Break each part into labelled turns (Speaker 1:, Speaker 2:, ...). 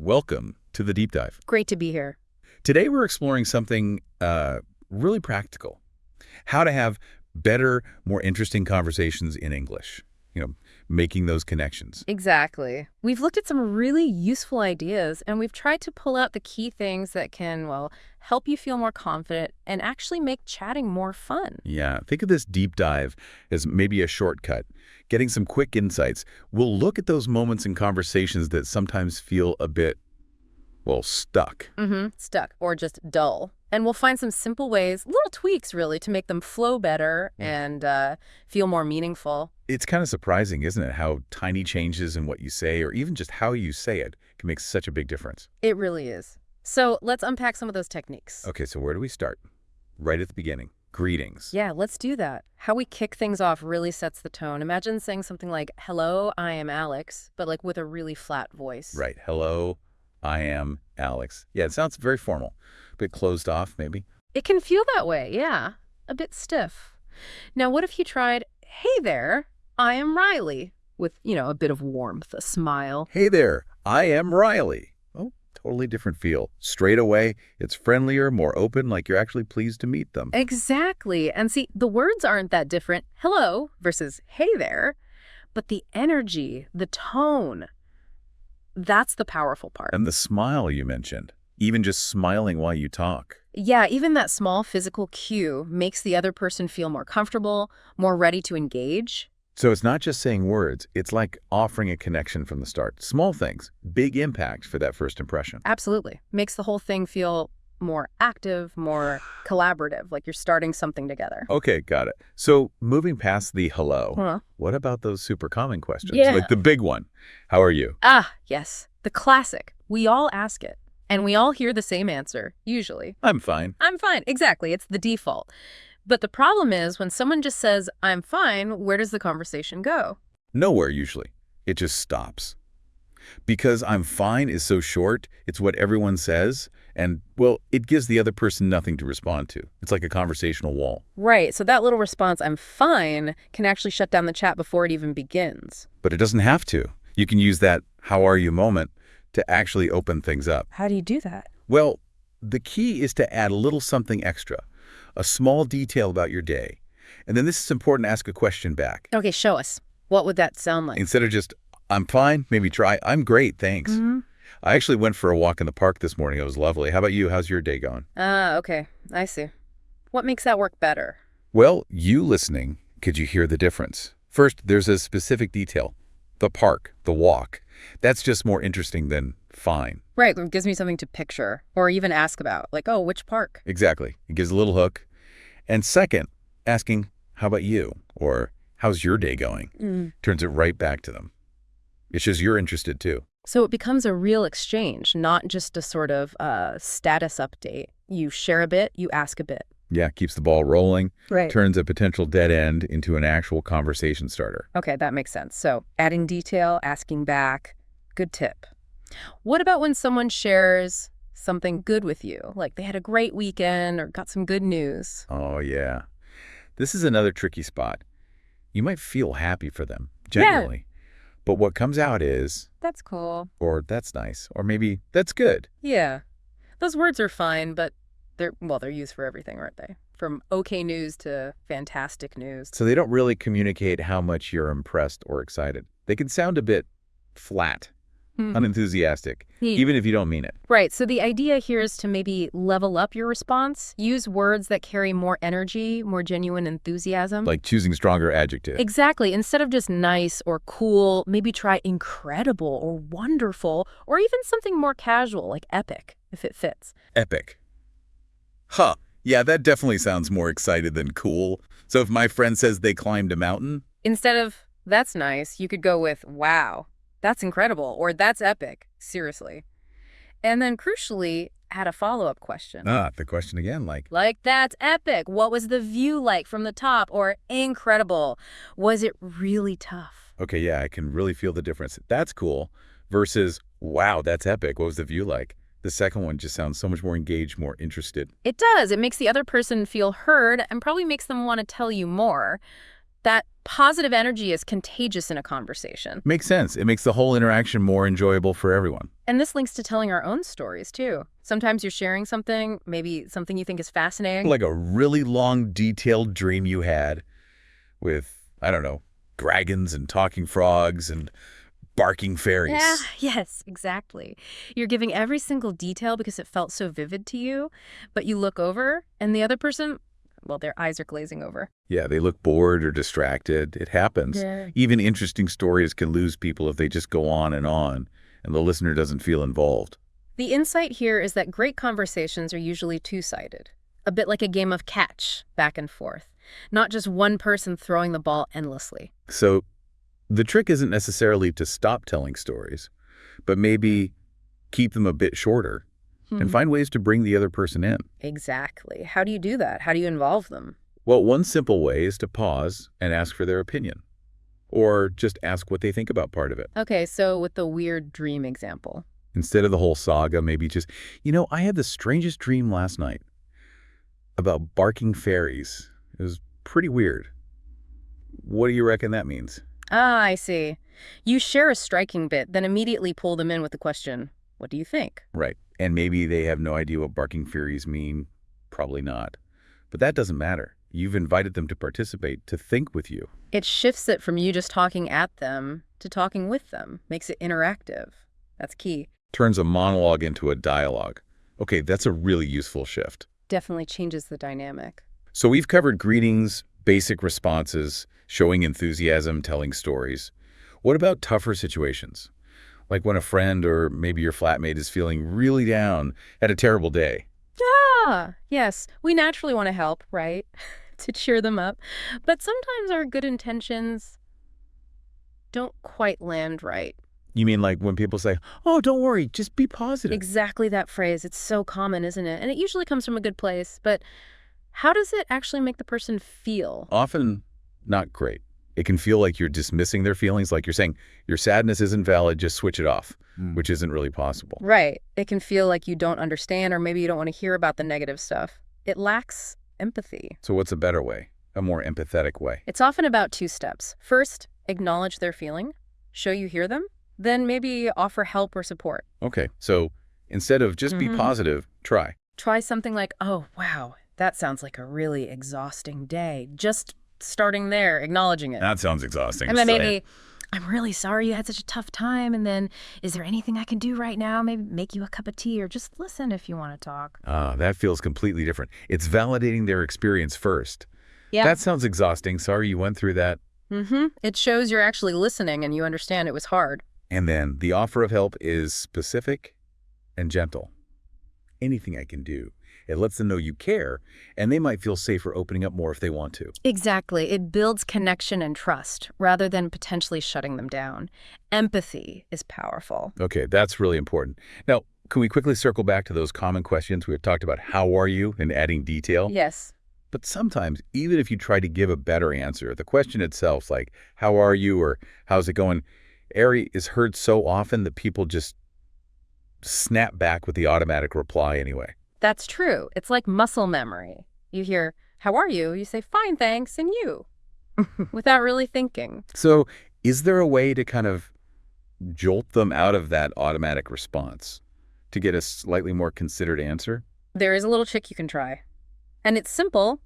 Speaker 1: Welcome to the Deep Dive.
Speaker 2: Great to be here.
Speaker 1: Today we're exploring something really practical. How to have better, more interesting conversations in English. Making those connections.
Speaker 2: Exactly. We've looked at some really useful ideas, and we've tried to pull out the key things that can, well, help you feel more confident and actually make chatting more fun.
Speaker 1: Yeah, think of this deep dive as maybe a shortcut, getting some quick insights. We'll look at those moments in conversations that sometimes feel a bit, well, stuck.
Speaker 2: Stuck or just dull. And we'll find some simple ways, little tweaks really, to make them flow better and feel more meaningful.
Speaker 1: It's kind of surprising, isn't it, how tiny changes in what you say or even just how you say it can make such a big difference.
Speaker 2: It really is. So let's unpack some of those techniques.
Speaker 1: Okay, so where do we start? Right at the beginning. Greetings.
Speaker 2: Yeah, let's do that. How we kick things off really sets the tone. Imagine saying something like, "Hello, I am Alex," but like with a really flat voice.
Speaker 1: Right. Hello, I am Alex. Yeah, it sounds very formal. A bit closed off, maybe.
Speaker 2: It can feel that way, yeah. A bit stiff. Now, what if you tried, "Hey there, I am Riley," with, a bit of warmth, a smile.
Speaker 1: Hey there, I am Riley. Oh, totally different feel. Straight away, it's friendlier, more open, like you're actually pleased to meet them.
Speaker 2: Exactly. And see, the words aren't that different, hello versus hey there, but the energy, the tone, that's the powerful part.
Speaker 1: And the smile you mentioned, even just smiling while you talk.
Speaker 2: Yeah, even that small physical cue makes the other person feel more comfortable, more ready to engage.
Speaker 1: So it's not just saying words, it's like offering a connection from the start. Small things, big impact for that first impression.
Speaker 2: Absolutely. Makes the whole thing feel more active, more collaborative, like you're starting something together.
Speaker 1: Okay, got it. So moving past the hello, what about those super common questions?
Speaker 2: Yeah.
Speaker 1: Like the big one, how are you?
Speaker 2: Ah, yes. The classic. We all ask it. And we all hear the same answer, usually.
Speaker 1: I'm fine.
Speaker 2: I'm fine. Exactly. It's the default. But the problem is when someone just says, "I'm fine," where does the conversation go?
Speaker 1: Nowhere, usually. It just stops. Because I'm fine is so short, it's what everyone says, and, well, it gives the other person nothing to respond to. It's like a conversational wall.
Speaker 2: Right. So that little response, "I'm fine," can actually shut down the chat before it even begins.
Speaker 1: But it doesn't have to. You can use that "how are you" moment to actually open things up.
Speaker 2: How do you do that?
Speaker 1: Well, the key is to add a little something extra, a small detail about your day. And then this is important to ask a question back.
Speaker 2: Okay, show us. What would that sound like?
Speaker 1: Instead of just, "I'm fine," maybe try, "I'm great, thanks." I actually went for a walk in the park this morning. It was lovely. How about you? How's your day going?
Speaker 2: Okay. I see. What makes that work better?
Speaker 1: Well, you listening, could you hear the difference? First, there's a specific detail. The park, the walk. That's just more interesting than fine.
Speaker 2: Right. It gives me something to picture or even ask about. Like, oh, which park?
Speaker 1: Exactly. It gives a little hook. And second, asking, "How about you?" or "How's your day going?" turns it right back to them. It shows you're interested too.
Speaker 2: So it becomes a real exchange, not just a sort of status update. You share a bit, you ask a bit.
Speaker 1: Yeah, keeps the ball rolling.
Speaker 2: Right.
Speaker 1: Turns a potential dead end into an actual conversation starter.
Speaker 2: Okay, that makes sense. So adding detail, asking back, good tip. What about when someone shares something good with you? Like they had a great weekend or got some good news.
Speaker 1: Oh, yeah. This is another tricky spot. You might feel happy for them, genuinely. But what comes out is,
Speaker 2: "That's cool."
Speaker 1: or "That's nice," or maybe "That's good."
Speaker 2: Yeah. Those words are fine, but they're used for everything, aren't they? From okay news to fantastic news.
Speaker 1: So they don't really communicate how much you're impressed or excited. They can sound a bit flat, unenthusiastic, even if you don't mean it.
Speaker 2: Right. So the idea here is to maybe level up your response. Use words that carry more energy, more genuine enthusiasm.
Speaker 1: Like choosing stronger adjectives.
Speaker 2: Exactly. Instead of just nice or cool, maybe try incredible or wonderful, or even something more casual like epic, if it fits.
Speaker 1: Epic. Huh. Yeah, that definitely sounds more excited than cool. So if my friend says they climbed a mountain,
Speaker 2: Instead of "That's nice," you could go with "Wow, that's incredible," or "That's epic, seriously." And then crucially, add a follow-up question.
Speaker 1: the question again, like,
Speaker 2: "That's epic. What was the view like from the top?" Or "Incredible. Was it really tough?"
Speaker 1: okay, yeah, I can really feel the difference. That's cool versus, "Wow, that's epic. What was the view like?" The second one just sounds so much more engaged, more interested.
Speaker 2: It does. It makes the other person feel heard and probably makes them want to tell you more. That Positive energy is contagious in a conversation.
Speaker 1: Makes sense. It makes the whole interaction more enjoyable for everyone.
Speaker 2: And this links to telling our own stories, too. Sometimes you're sharing something, maybe something you think is fascinating.
Speaker 1: Like a really long, detailed dream you had with, I don't know, dragons and talking frogs and barking fairies.
Speaker 2: Yeah, yes, exactly. You're giving every single detail because it felt so vivid to you, but you look over and the other person, well, their eyes are glazing over.
Speaker 1: Yeah, they look bored or distracted. It happens.
Speaker 2: Yeah.
Speaker 1: Even interesting stories can lose people if they just go on, and the listener doesn't feel involved.
Speaker 2: The insight here is that great conversations are usually two-sided, a bit like a game of catch, back and forth, not just one person throwing the ball endlessly.
Speaker 1: So the trick isn't necessarily to stop telling stories, but maybe keep them a bit shorter and find ways to bring the other person in.
Speaker 2: Exactly. How do you do that? How do you involve them?
Speaker 1: Well, one simple way is to pause and ask for their opinion, or just ask what they think about part of it.
Speaker 2: Okay, so with the weird dream example.
Speaker 1: Instead of the whole saga, maybe just, I had the strangest dream last night about barking fairies. It was pretty weird. What do you reckon that means?
Speaker 2: Ah, I see. You share a striking bit, then immediately pull them in with the question, what do you think?
Speaker 1: Right. And maybe they have no idea what barking fairies mean. Probably not. But that doesn't matter. You've invited them to participate, to think with you.
Speaker 2: It shifts it from you just talking at them to talking with them, makes it interactive. That's key.
Speaker 1: Turns a monologue into a dialogue. Okay, that's a really useful shift.
Speaker 2: Definitely changes the dynamic.
Speaker 1: So we've covered greetings, basic responses, showing enthusiasm, telling stories. What about tougher situations? Like when a friend or maybe your flatmate is feeling really down, had a terrible day.
Speaker 2: Ah, yes, we naturally want to help, right? To cheer them up. But sometimes our good intentions don't quite land right.
Speaker 1: You mean like when people say, oh, don't worry, just be positive.
Speaker 2: Exactly that phrase. It's so common, isn't it? And it usually comes from a good place. But how does it actually make the person feel?
Speaker 1: Often not great. It can feel like you're dismissing their feelings, like you're saying, your sadness isn't valid, just switch it off, which isn't really possible.
Speaker 2: Right. It can feel like you don't understand, or maybe you don't want to hear about the negative stuff. It lacks empathy.
Speaker 1: So what's a better way, a more empathetic way?
Speaker 2: It's often about two steps. First, acknowledge their feeling, show you hear them, then maybe offer help or support.
Speaker 1: Okay, so instead of just be positive, try.
Speaker 2: Try something like, oh, wow, that sounds like a really exhausting day. Just starting there, acknowledging it.
Speaker 1: That sounds exhausting.
Speaker 2: And then maybe, I'm really sorry you had such a tough time. And then, is there anything I can do right now? Maybe make you a cup of tea or just listen if you want to talk.
Speaker 1: That feels completely different. It's validating their experience first.
Speaker 2: Yeah.
Speaker 1: That sounds exhausting. Sorry you went through that.
Speaker 2: It shows you're actually listening and you understand it was hard.
Speaker 1: And then the offer of help is specific and gentle. Anything I can do. It lets them know you care, and they might feel safer opening up more if they want to.
Speaker 2: Exactly. It builds connection and trust rather than potentially shutting them down. Empathy is powerful.
Speaker 1: Okay, that's really important. Now, can we quickly circle back to those common questions? We talked about how are you and adding detail.
Speaker 2: Yes.
Speaker 1: But sometimes, even if you try to give a better answer, the question itself, like, how are you or how's it going, is heard so often that people just snap back with the automatic reply anyway.
Speaker 2: That's true. It's like muscle memory. You hear, how are you? You say, fine, thanks, and you, without really thinking.
Speaker 1: So is there a way to kind of jolt them out of that automatic response to get a slightly more considered answer?
Speaker 2: There is a little trick you can try. And it's simple.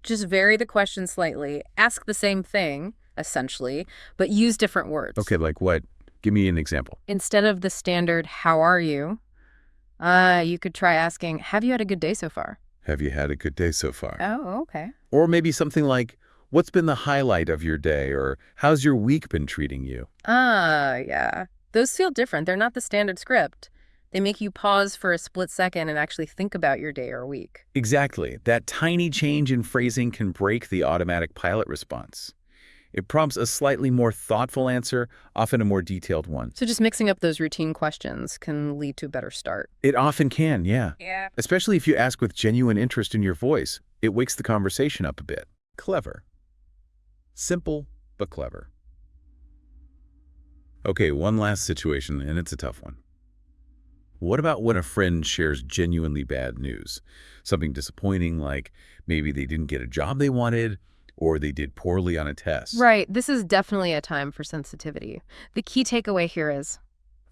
Speaker 2: Just vary the question slightly. Ask the same thing, essentially, but use different words.
Speaker 1: Okay, like what? Give me an example.
Speaker 2: Instead of the standard, how are you? You could try asking, have you had a good day so far?
Speaker 1: Have you had a good day so far?
Speaker 2: Oh, okay.
Speaker 1: Or maybe something like, what's been the highlight of your day? Or how's your week been treating you?
Speaker 2: Yeah. Those feel different. They're not the standard script. They make you pause for a split second and actually think about your day or week.
Speaker 1: Exactly. That tiny change in phrasing can break the automatic pilot response. It prompts a slightly more thoughtful answer, often a more detailed one.
Speaker 2: So just mixing up those routine questions can lead to a better start.
Speaker 1: It often can, yeah.
Speaker 2: Yeah.
Speaker 1: Especially if you ask with genuine interest in your voice. It wakes the conversation up a bit. Clever. Simple, but clever. Okay, one last situation, and it's a tough one. What about when a friend shares genuinely bad news? Something disappointing, like maybe they didn't get a job they wanted, or they did poorly on a test.
Speaker 2: Right. This is definitely a time for sensitivity. The key takeaway here is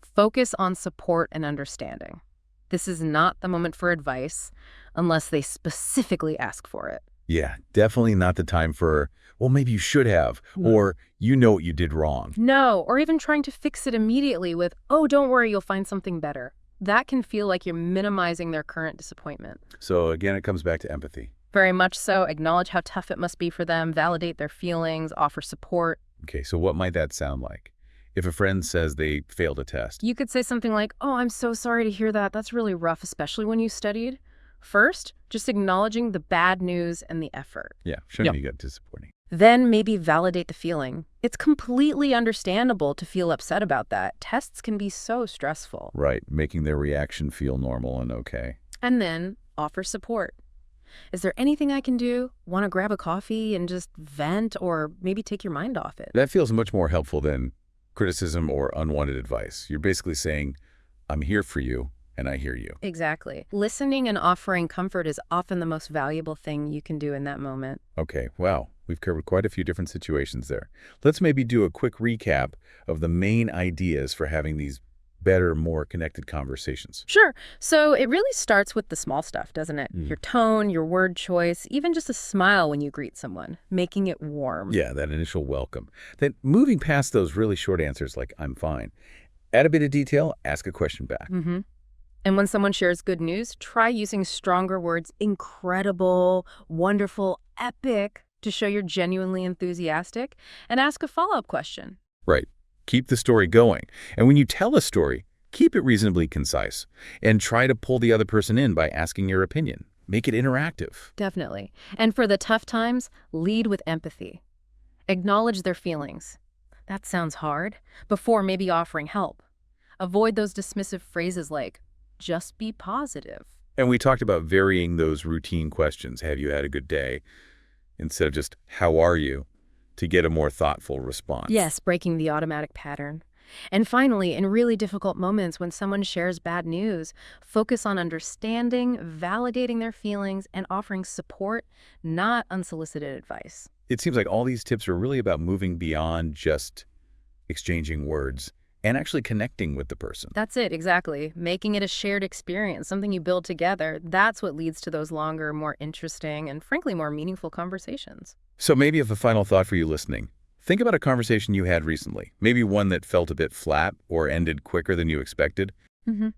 Speaker 2: focus on support and understanding. This is not the moment for advice unless they specifically ask for it.
Speaker 1: Yeah, definitely not the time for, well, maybe you should have, or you know what you did wrong.
Speaker 2: No, or even trying to fix it immediately with, oh, don't worry, you'll find something better. That can feel like you're minimizing their current disappointment.
Speaker 1: So again, it comes back to empathy.
Speaker 2: Very much so. Acknowledge how tough it must be for them, validate their feelings, offer support.
Speaker 1: Okay, so what might that sound like? If a friend says they failed a test.
Speaker 2: You could say something like, oh, I'm so sorry to hear that. That's really rough, especially when you studied. First, just acknowledging the bad news and the effort.
Speaker 1: Yeah, shouldn't be disappointing.
Speaker 2: Then maybe validate the feeling. It's completely understandable to feel upset about that. Tests can be so stressful.
Speaker 1: Right, making their reaction feel normal and okay.
Speaker 2: And then offer support. Is there anything I can do? Want to grab a coffee and just vent or maybe take your mind off it?
Speaker 1: That feels much more helpful than criticism or unwanted advice. You're basically saying, I'm here for you and I hear you.
Speaker 2: Exactly. Listening and offering comfort is often the most valuable thing you can do in that moment.
Speaker 1: Okay, wow. We've covered quite a few different situations there. Let's maybe do a quick recap of the main ideas for having these better, more connected conversations.
Speaker 2: Sure. So it really starts with the small stuff, doesn't it? Your tone, your word choice, even just a smile when you greet someone, making it warm.
Speaker 1: Yeah, that initial welcome. Then moving past those really short answers like, I'm fine. Add a bit of detail, ask a question back.
Speaker 2: And when someone shares good news, try using stronger words, incredible, wonderful, epic, to show you're genuinely enthusiastic, and ask a follow-up question.
Speaker 1: Right. Keep the story going. And when you tell a story, keep it reasonably concise and try to pull the other person in by asking your opinion. Make it interactive.
Speaker 2: Definitely. And for the tough times, lead with empathy. Acknowledge their feelings. That sounds hard. Before maybe offering help. Avoid those dismissive phrases like, just be positive.
Speaker 1: And we talked about varying those routine questions. Have you had a good day? Instead of just, how are you? To get a more thoughtful response.
Speaker 2: Yes, breaking the automatic pattern. And finally, in really difficult moments when someone shares bad news, focus on understanding, validating their feelings, and offering support, not unsolicited advice.
Speaker 1: It seems like all these tips are really about moving beyond just exchanging words and actually connecting with the person.
Speaker 2: That's it, exactly. Making it a shared experience, something you build together. That's what leads to those longer, more interesting, and frankly, more meaningful conversations.
Speaker 1: So maybe if a final thought for you listening, think about a conversation you had recently, maybe one that felt a bit flat or ended quicker than you expected.
Speaker 2: And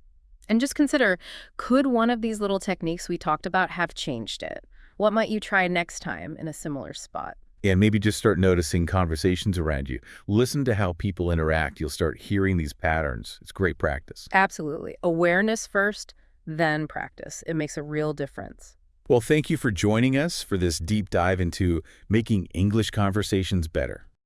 Speaker 2: just consider, could one of these little techniques we talked about have changed it? What might you try next time in a similar spot?
Speaker 1: And maybe just start noticing conversations around you. Listen to how people interact. You'll start hearing these patterns. It's great practice.
Speaker 2: Absolutely. Awareness first, then practice. It makes a real difference.
Speaker 1: Well, thank you for joining us for this deep dive into making English conversations better.